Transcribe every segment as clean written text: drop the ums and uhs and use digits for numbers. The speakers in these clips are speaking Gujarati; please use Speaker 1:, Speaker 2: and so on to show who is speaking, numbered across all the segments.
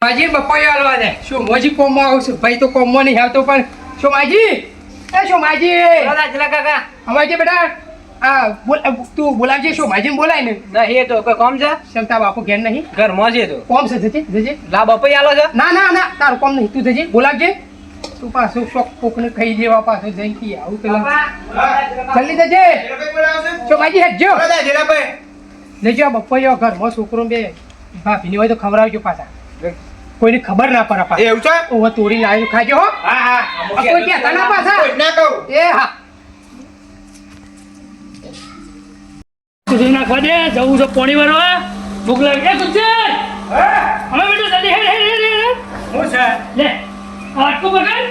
Speaker 1: માજી બપોરે હાલવા દે શું મોજી કોમમાં આવશે ભાઈ તો કોમમાં નહીં આવતો પણ શું માજી શું માજી
Speaker 2: કાકા
Speaker 1: અમાજી બેટા આ તું બોલાવજે શું માજીને બોલાય ને
Speaker 2: નહીં તો કોઈ કોમ છે
Speaker 1: ક્ષમતા બાપુ ઘેર નહીં
Speaker 2: ઘરમાં છે તો
Speaker 1: કોમ છે જજે
Speaker 2: લા બપોઈ આલો છે
Speaker 1: ના તારું કોમ નહીં તું જજે બોલાવજે તું પાછું શોક કોકને ખાઈ દેવા પાછું જઈ કી આવું પેલા જલ્દી જજે શું માજી હેજો લેજો બપોયો ઘરમાં છોકરો બે ભાભીની હોય તો ખવડાવજો પાછા કોઈને ખબર ના પડે પાછા
Speaker 3: એવું છે
Speaker 1: ઓવા તોડીને આવી ખાજો હો
Speaker 3: હા
Speaker 1: કોઈ કહેતા ના પાછા
Speaker 3: ના કહું
Speaker 1: એ હા
Speaker 4: કુસુમ નાખવા દે જવું છે પાણી ભરવા ભૂખ લાગી ગુજર અમે બેટા જલ્દી હેડ
Speaker 3: હું છે
Speaker 4: લે આટલું બગાડ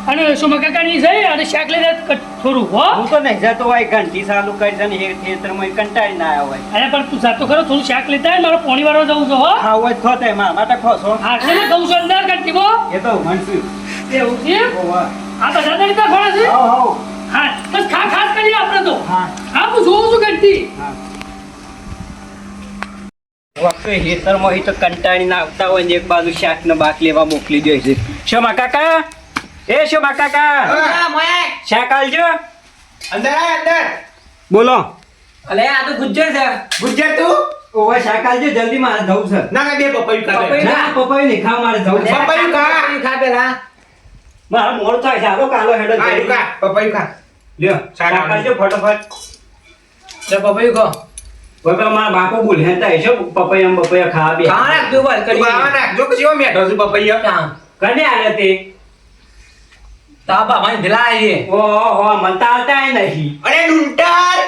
Speaker 4: અને સોમા કાકાની છે અને શાક લઈ થોડું હો
Speaker 2: હું તો નહીં જતો હોય ઘંટી ચાલુ કરી દે ને એ ખેતરમાં કંટાળી ના આવ્યો હોય
Speaker 4: અરે પણ તું જાતો ખરો થોડું શાક લેતા આય, મારે પાણી ભરવા જવું છે હો
Speaker 2: હા હોય ખોતે માટે ખોસો
Speaker 4: હા એટલે કહું છું અંદર ઘંટીમાં
Speaker 2: એ તો મનસું
Speaker 4: એવું છે
Speaker 2: ઓવા
Speaker 4: આ બધા રીતે ખોળા છે
Speaker 2: હો
Speaker 4: હા બસ ખાસ કરીએ આપણે તો
Speaker 2: હા
Speaker 4: હા હું જોઉં છું ઘંટી
Speaker 2: વખતે ખેતરમાં તો કંટાળી ના આવતા હોય ને એક બાજુ શાક ને બાક લેવા મોકલી દે છે શોમા કાકા એ શોમા કાકા શાક આલજો
Speaker 3: અંદર આય અંદર
Speaker 2: બોલો
Speaker 1: અલે આ તો ગુજ્જર છે
Speaker 3: ગુજ્જર તું
Speaker 2: ઓવા શાક આલજો જલ્દી મારે જવું છે
Speaker 3: ના બે પપૈયું ખાતે
Speaker 2: ના પપ્પાએ નહીં ખાવ મારે જવું છે
Speaker 3: પપૈયું ખા
Speaker 1: ખા પેલા
Speaker 2: મારે મોડ થાય છે આલો કાલો હેડો
Speaker 3: હા યું ખા પપૈયું ખા
Speaker 2: લ્યો શાક આલજો ફટાફટ
Speaker 1: લે પપૈયું ખા
Speaker 2: બાપા મારા બાપુ બોલ્યા છે પપૈયા ખાવા બે
Speaker 1: ખા રાખ દો બોલ
Speaker 3: તું આવા નાખ જો પછી હું મેઠો છું પપૈયો
Speaker 2: કને આલે તે
Speaker 1: તાબા માં ભલા આયે
Speaker 2: ઓહો મનતા આવતા નહીં
Speaker 3: અરે ડુંટાર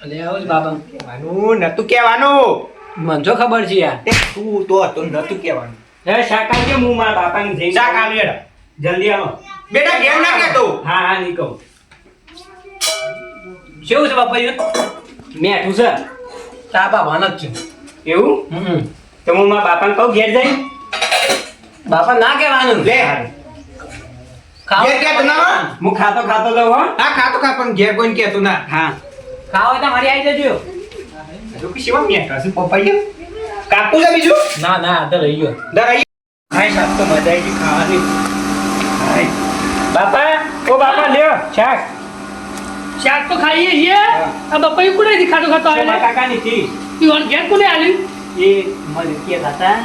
Speaker 1: અલે આવ બાબા
Speaker 3: કહેવાનું નતું કહેવાનું
Speaker 1: મન જો ખબર છે યાર
Speaker 3: તે તું તો હતો નતું કહેવાનું
Speaker 2: હે શાક આલજો હું મારા બાપાને જઈને
Speaker 3: શાક આલી હેડ
Speaker 2: જલ્દી આવો
Speaker 3: બેટા ઘેર ના કહેતો
Speaker 2: હા નહીં કહું
Speaker 1: કેવું છે પપૈયું
Speaker 2: મેઠું છે
Speaker 1: તાબા માં જ છે
Speaker 2: એવું તો હું મારા બાપાને કહું ઘેર જઈ
Speaker 1: બાપા ના કહેવાનું
Speaker 3: લે ઘેર કહેતો ના હો?
Speaker 2: હું ખાતો જાઉં હો
Speaker 3: હા ખાતો ખા પણ ઘેર કોઈને કહેતું ના
Speaker 2: હા
Speaker 1: ખાવ તો મારી આવી જજો
Speaker 3: જો કે શિવા મેઠો છે પપૈયો કાપું છે બીજું
Speaker 1: ના ના તો રહી ગયો
Speaker 3: દર આઈ
Speaker 2: ખાઈ શાક તો મજા આવી ગઈ ખાવાની હાય. બાપા ઓ બાપા લ્યો શાક
Speaker 4: શાક તો ખાઈએ છીએ આ બપૈયું કોને ખાતો ખાતો
Speaker 2: મારા
Speaker 4: આવે
Speaker 2: કાકાની થી
Speaker 4: તું ઘેર કોને આલ્યું
Speaker 2: એ મને કહેતા હતા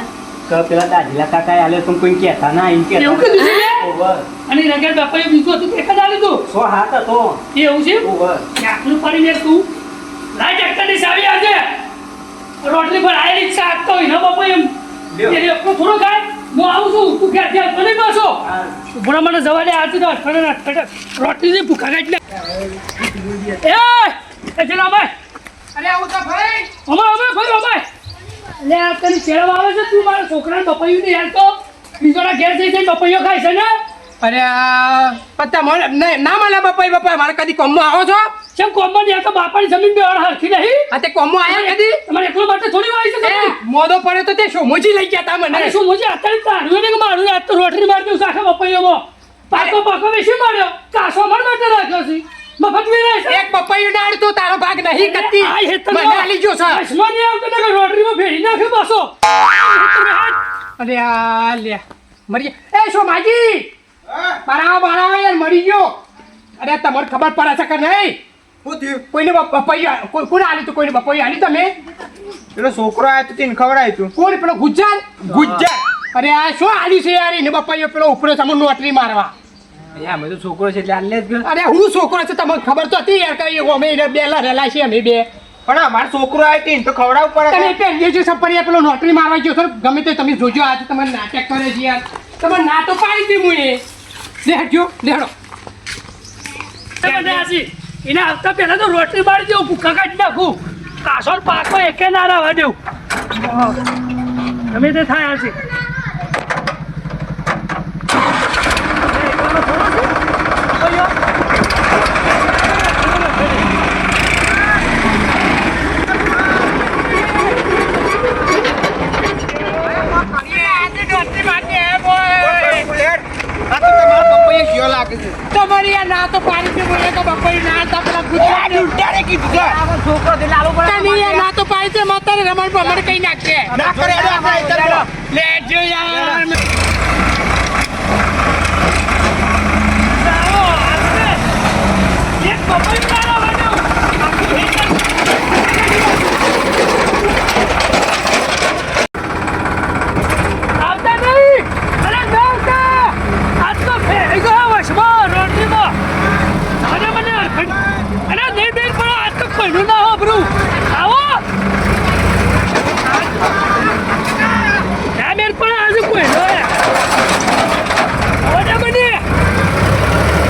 Speaker 2: કે પેલા દાદીલા કાકાએ આલ્યો પણ કોઈ કહેતા ના એમ
Speaker 4: એવું
Speaker 2: કહેતા
Speaker 4: કીધું છે લે?
Speaker 2: ઓવર
Speaker 4: અને રગડ બપૈયું બીજું હતું તે કદ આલ્યું તું
Speaker 2: સો હાથ હતો
Speaker 4: એવું છે
Speaker 2: ઓવર
Speaker 4: આટલું પડી લે તું લાઈ ટ્રેક્ટરની ચાવી આવજે રોટલી પર આયેલી શાક તો હોય ને બપૈયું
Speaker 2: લ્યો.
Speaker 4: એટલે એકલો થોડો ખાય હું આવું છું તું ઘેર ઘેર તો નહીં પાછો ભણા મને જવા દે આજે તો અઠવાડિયે રોટલી ની ભૂખા કાઢ લે એ ચલા ભાઈ
Speaker 1: અરે આવું તો ભાઈ
Speaker 4: અમાય ભાઈ અમાય લે આ તને શેરવા આવે છે તું મારા છોકરાને બપૈયું નહીં યાર તો બીજોના ઘેર જઈ જઈને બપૈયો ખાય છે ને
Speaker 1: અરે આ પત્તા મને ના મને બપાઈ મારે કદી કોમમાં આવો છો
Speaker 4: કેમ કોમમાં નહીં આ તો બાપાની જમીન બે વાળ હરખી નહીં
Speaker 1: આ તે કોમમાં આયા કદી
Speaker 4: તમારે એકલો માટે થોડી વાય છે
Speaker 1: એ
Speaker 4: તમે
Speaker 1: મોદો પડ્યો તો તે શોમોજી લઈ ગયા તા મને
Speaker 4: અરે શું મુજે અત્યારે તારું ને કે મારું આજ તો રોટલી મારી દઉં આખા બપૈયોમાં પાકો વેચી માર્યો કાસો માર માટે રાખ્યો છે મફત વિરાય છે
Speaker 1: એક પપૈયું ડાળ તો તારો ભાગ નહીં કતી
Speaker 4: આ હેતર
Speaker 1: મને આલી જો સર
Speaker 4: આસમાન નહીં આવતો ને કે રોટલીમાં ફેરી નાખે પાછો
Speaker 1: અરે આ લે મરી એ શોમાજી બારાવા યાર મરી ગયો અરે તમને ખબર પડે છે કે નહીં
Speaker 3: શું થયું
Speaker 1: કોઈને પપૈયું કોને આલી તું કોઈને પપૈયું આલી તમે
Speaker 3: પેલો છોકરો આવ્યો તો તેને ખવડાય તું
Speaker 1: કોણ પેલો ગુજ્જર
Speaker 3: ગુજ્જર
Speaker 1: અરે આ શું આલી છે યાર એને પપૈયો પેલો ઉપરે સામે નોટરી મારવા
Speaker 2: અમે તો છોકરો છે એટલે આલે જ
Speaker 1: અરે હું છોકરો છે તમને ખબર તો હતી યાર કઈ અમે બે લડેલા છે અમે બે
Speaker 3: પણ અમારો છોકરો આવ્યો તેને તો ખવડાવવું પડે
Speaker 1: તમે પહેરીએ છો સપરિયા પેલો નોટરી મારવા ગયો છો ગમે તે તમે જોજો આજે તમે નાટક કરે છે યાર તમે ના તો પાડી દી હું એ લેજો લેડો
Speaker 4: એને આવતા પહેલા તો રોટલી મારી દેવું ભૂખા કાઢી નાખું કાસો પાકો એકે ના રહેવા દેવું ગમે તે થાય હશે
Speaker 1: તમારી યાર ના તો પાડી દે બોલે તો બપોરી ના તો પેલા
Speaker 3: કીધું છે
Speaker 2: છોકરો તે લાલો
Speaker 1: તને યાર ના તો પાડી છે માતાને રમણ ભમણ કઈ નાખશે
Speaker 3: ના કરે એડો આપણે હેતર કરો
Speaker 1: લેજો યાર
Speaker 4: એક પપૈયું લાવો વાજો આવતા નહીં અરે આવતા આજ તો ફેરી ગયો વશમાં રોટલીમાં અને મને અને નહીં બેન પણ આજ તો કોઈનું ના હોબરું આવો ના બેન પણ આજે કોઈનો આવો ને બની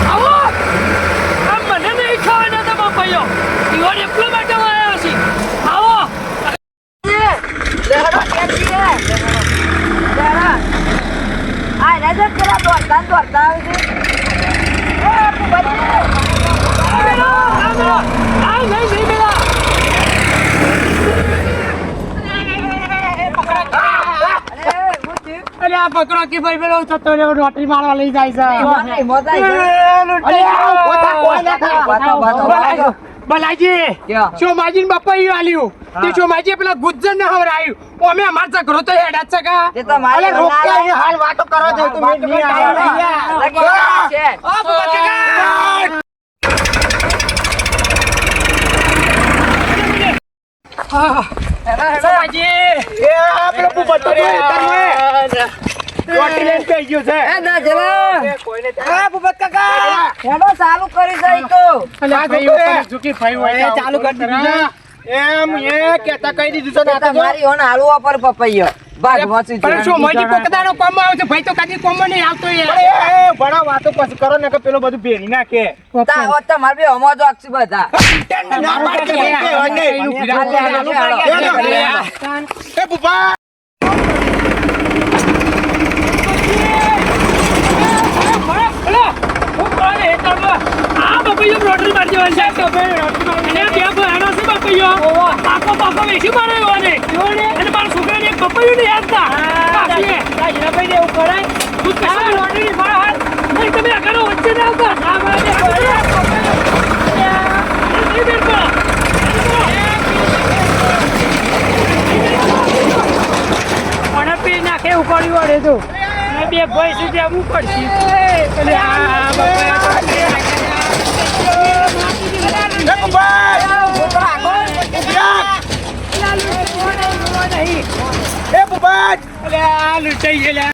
Speaker 4: આવો આમ મને નહીં ખાવાના તમે ભાઈઓ ઈવોને એકલો માટે આવ્યા છે આવો આવ નહીં બેલા
Speaker 1: અરે આ પકડો કે ભાઈ પેલો થતો રહ્યો રોટરી મારવા લઈ જાય છે બલાજી ચોમાજી ને બાપા ઈ આલ્યું તે ચોમાજી પેલા ગુજ્જર ને હવરાયું અમે અમાર ઝઘડો તો હેડા જ છે અરે રોકા એ હાલ વાતો કરો છો તું મેં નહીં
Speaker 5: ચાલુ કરી જાય તો
Speaker 1: ચાલુ કરી દીધું
Speaker 3: એમ એ કેતા કહી દીધું છે ના તો
Speaker 5: તમારી ઓન હાલવા પર પપૈયો ભાગવાથી
Speaker 1: પણ શું મજી કોકદાનો કોમ આવશે ભાઈ તો કદી કોમ નહીં આવતો યાર
Speaker 3: એ બડા વાતો પછી કરો ને કે પેલો બધું ભેરી નાખે
Speaker 5: તમારે બે અમો તો અક્ષી બધા
Speaker 3: ના પાડ કે એ બુબા
Speaker 4: આ બપૈયો રોટરી મારી દેવાની છે અને બે ભયાનો છે બપૈયો પાકો પાકો વેચી માર્યો અને મારા છોકરાને એક બપૈયું નહીં આપતા ભાઈ એવું કરાય તું કશા રોટરી મારા હાથ નહીં તમે આગળ વચ્ચે ના આવતા પી નાખે ઉપાડ્યું વળે તો બે ભાઈ સુધી આવવું પડશે
Speaker 3: એ બુબા
Speaker 1: લૂંટાઈ ગયેલા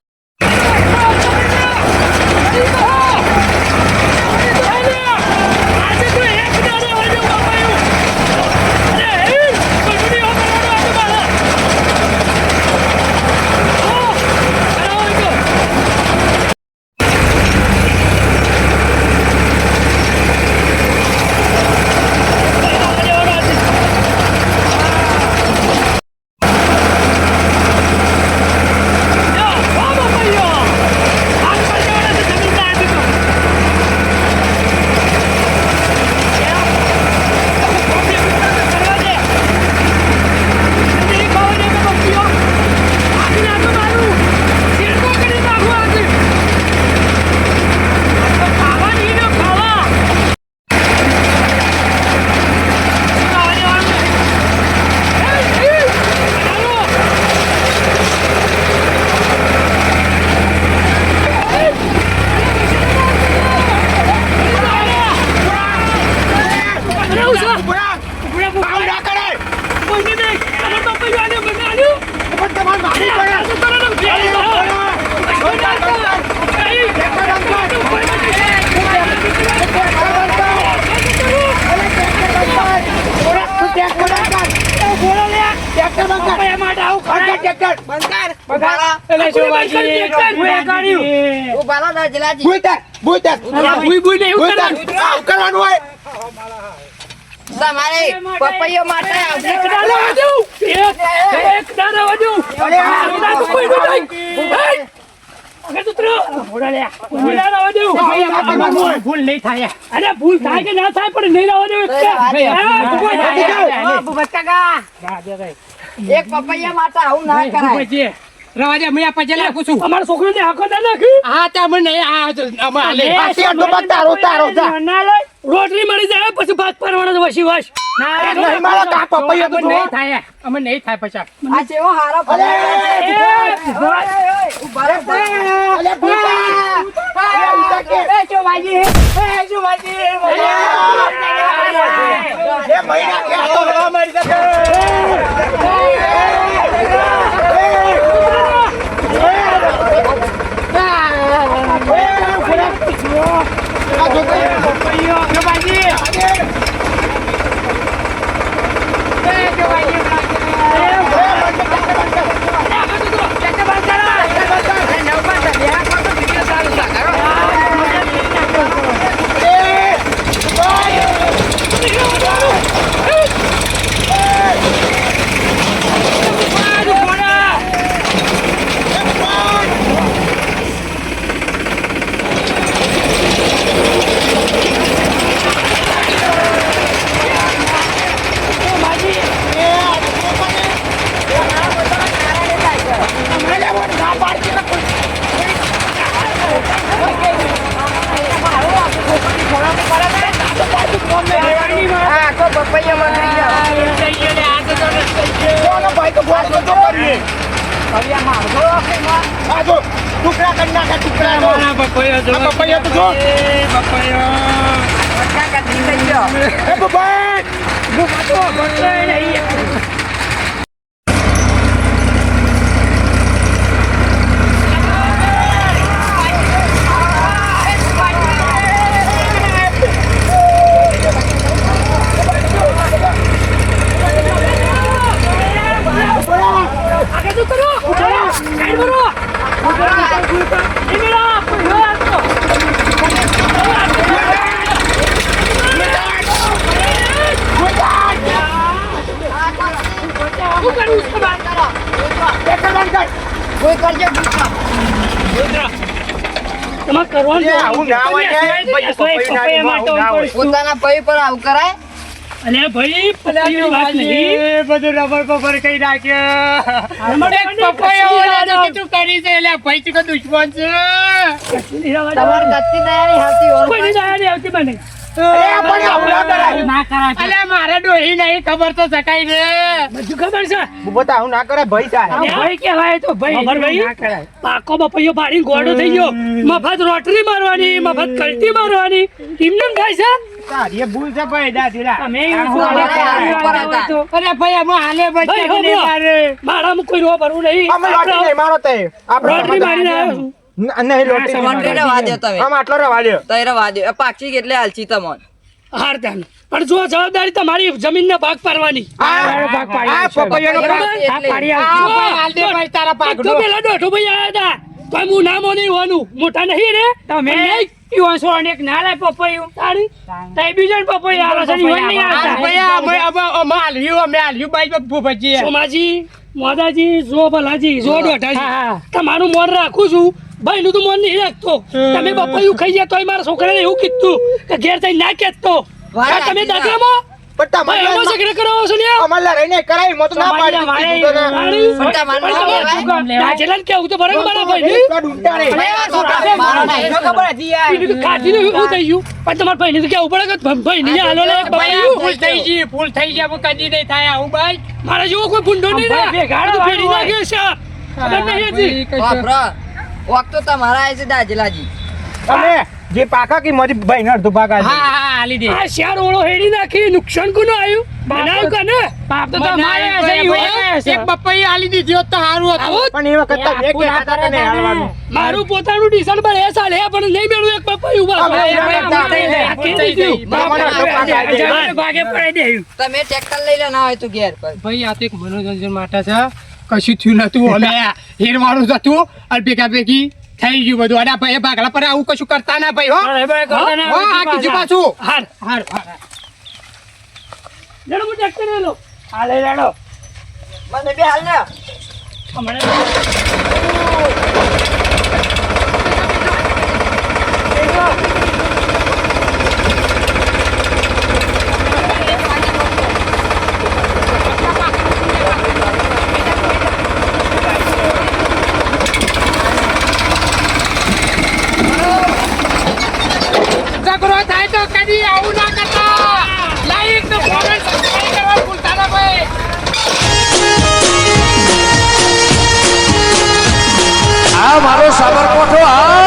Speaker 5: તમારે પપૈયો માટે
Speaker 1: ભૂલ નહીં થાય
Speaker 4: અરે ભૂલ થાય કે ના થાય પણ નહીં રહેવા દેવું
Speaker 5: એક પપૈયા માટે આવું ના કરાય
Speaker 1: રવા દે, અમે આ પૈસા નાખું છું.
Speaker 4: અમારા છોકરાને આખો ના નાખી
Speaker 1: હા, તે અમે નહીં, અમે હાલે.
Speaker 4: એ
Speaker 1: આ શેરનો ભાગ તારો, તારો, જા.
Speaker 4: ના લે રોટલી મળી જાય પછી ભાગ પાડવાનો વસી વસ
Speaker 1: ના, નહીં મારો તો આ પપૈયો તો નહીં થાય, અમે નહીં થાય પૈસા.
Speaker 5: આ જેવો હારો ઉભા રહો. પોતાના પૈ પર આવું કરાય
Speaker 4: અલે ભાઈ પતિની વાત નહીં
Speaker 1: બધું રબર પબર કઈ નાખ્યો. પપૈયો ઓલા કે તું કરી છે, એટલે ભાઈ તું દુશ્મન છે.
Speaker 5: તમારી ગતિ તૈયારી હાથી ઓર
Speaker 4: કોઈ દયા નહીં આવતી મને
Speaker 1: ના કરાય. અલ્યા મારે ડોહી નહીં ખબર તો શકાય ને.
Speaker 4: બધું ખબર છે
Speaker 3: આવું ના કરે ભાઈ સાહેબ.
Speaker 4: આ ભાઈ કહેવાય તો ભાઈ
Speaker 1: ખબર ભાઈ?
Speaker 4: ના કરાય. પાકો બપૈયો પાડીને ગોળો થઈ ગયો મફત રોટલી મારવાની મફત કલટી મારવાની એમને થાય છે
Speaker 3: તારી ભૂલ છે ભાઈ દાદીરા.
Speaker 4: તમે
Speaker 1: અરે ભાઈ અમે હાલે
Speaker 4: ભાઈ,
Speaker 1: બચ્ચા ને મારે.
Speaker 4: મારામાં કોઈ રો ભરવું નહીં
Speaker 3: અમે લોટી નહીં મારો તે.
Speaker 4: રોટલી મારીને આવ્યો છું.
Speaker 3: નહીં લોટી નહીં.
Speaker 5: મંડળી રવા દ્યો તમે
Speaker 3: આમ આટલો રવા દ્યો.
Speaker 5: તઈ રવા દ્યો પાક્ષી કેટલે હાલશી તમને
Speaker 4: હાર ત્યાં પણ જો જવાબદારી તમારી જમીનને ભાગ પાડવાની
Speaker 3: આ પપૈયાનો
Speaker 4: બરાબર?
Speaker 3: ભાગ.
Speaker 5: આ પાડી
Speaker 1: આ ભાઈ હાલ દે ભાઈ તારા
Speaker 4: તો
Speaker 1: પાકડો.
Speaker 4: પેલા દોઢો ભાઈ આવ્યા હતા તો હું નામ નહીં હોવાનું મોટા નહીં રે તમે તારી તઈ બીજો પપૈયો આવે છે ઈવન નહીં
Speaker 1: આ
Speaker 4: આવતા
Speaker 1: ભાઈ અમે હાલ્યું બાઈ ભૂપતજી.
Speaker 4: સોમાજી મોદાજી જો ભલાજી જો દોઢાજી તમારું મોન રાખું છું ભાઈ નું તો મોન નહીં રાખતો તમે પપૈયું ખાઈ ગયા તોય મારા છોકરાને એવું કીધું કે ઘેર જઈને ના કહેતો તમે દાદામાં
Speaker 3: પણ તમારે
Speaker 4: ભાઈ એમાં ઝઘડા કરાવો છો ને
Speaker 3: અમારે લડાઈ નહીં કરાય. એમાં તો ના પાડી દીધું તને.
Speaker 4: દાજેલા કેવું તો બરાબર મારા ભાઈ ને
Speaker 3: એટલા ડૂંટા નહીં.
Speaker 4: કાઢીને એવું થઈ ગયું પણ તમારા ભાઈ ને તો કેવું પડે કે ભાઈ ને હાલો લે
Speaker 1: ભાઈ આ ભૂલ થઈ ગઈ, ભૂલ થઈ ગઈ. હવે કદી નહીં થાય આવું ભાઈ.
Speaker 4: મારા જેવો કોઈ ભૂંડો નહીં રે તો ફેરી નાખ્યો છે ખબર નહીં હતી.
Speaker 5: વખત તો તમારા આવે છે દાજલાજી
Speaker 3: તમે જે પાકા કે મારી ભાઈ અડધો ભાગ
Speaker 1: હા
Speaker 3: આલી.
Speaker 1: હા હાલી દે.
Speaker 4: આ શેર ઓળો હેડી નાખી નુકસાન કોનું આવ્યું બનાવ્યું કે ને પાપ તો તમારે હશે ઈ હોય.
Speaker 1: એક પપૈયા હાલી દીધી હોત તો સારું હતું.
Speaker 4: આવું
Speaker 3: પણ એ વખત તો એક કહેતા હતા કે નહીં હાલવાનું.
Speaker 4: મારું પોતાનું ડિસેમ્બર એ સાલ હે પણ નહીં મેળવું એક પપૈયું ઉભા
Speaker 3: અમે
Speaker 4: ભાગે પડી દેવું
Speaker 5: તમે ટ્રેક્ટર લઈ લો ના હોય તો ઘેર પર
Speaker 1: ભાઈ આ તો એક મનોરંજન માટે છે. કશું થયું નતું. અમે હેર મારું હતું અને ભેગા ભેગી થઈ ગયું બધું. અને આ ભાઈ ભાગલા પર આવું કશું કરતા ના ભાઈ. હો હો, આ કીધું પાછું.
Speaker 4: હાર
Speaker 1: હાર હાર.
Speaker 4: જણો હું ટ્રેક્ટર લઈ લો હા લઈ લેડો
Speaker 5: મને બે હાલ ને
Speaker 4: હમણાં
Speaker 6: આ મારો સાબરકોઠો આ